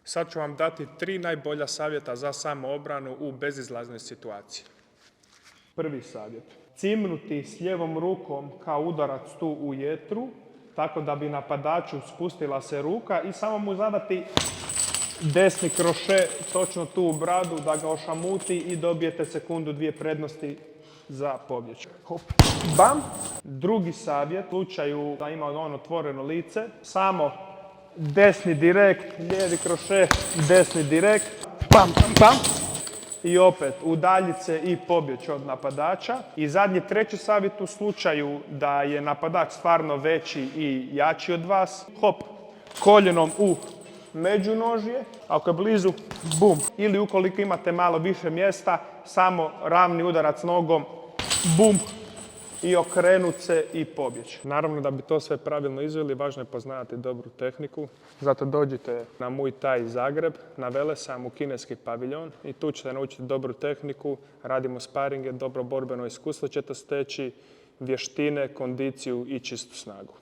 Sad ću vam dati 3 najbolja savjeta za samoobranu u bezizlaznoj situaciji. Prvi savjet. Cimnuti s lijevom rukom kao udarac tu u jetru, tako da bi napadaču spustila se ruka i samo mu zadati desni kroše točno tu u bradu da ga ošamuti i dobijete sekundu, 2 prednosti za pobjeđu. Hop, bam! Drugi savjet, u slučaju da ima on otvoreno lice, samo desni direkt, lijevi kroše, desni direkt, pam, pam, pam. I opet udaljiti se i pobjeći od napadača. I zadnji, treći savjet, u slučaju da je napadač stvarno veći i jači od vas, hop, koljenom u međunožje, ako je blizu, bum. Ili ukoliko imate malo više mjesta, samo ravni udarac nogom, bum, i okrenut se i pobjeći. Naravno, da bi to sve pravilno izveli, važno je poznavati dobru tehniku. Zato dođite na Muay Thai Zagreb, na Velesajam u kineski paviljon i tu ćete naučiti dobru tehniku, radimo sparinge, dobro borbeno iskustvo ćete steći, vještine, kondiciju i čistu snagu.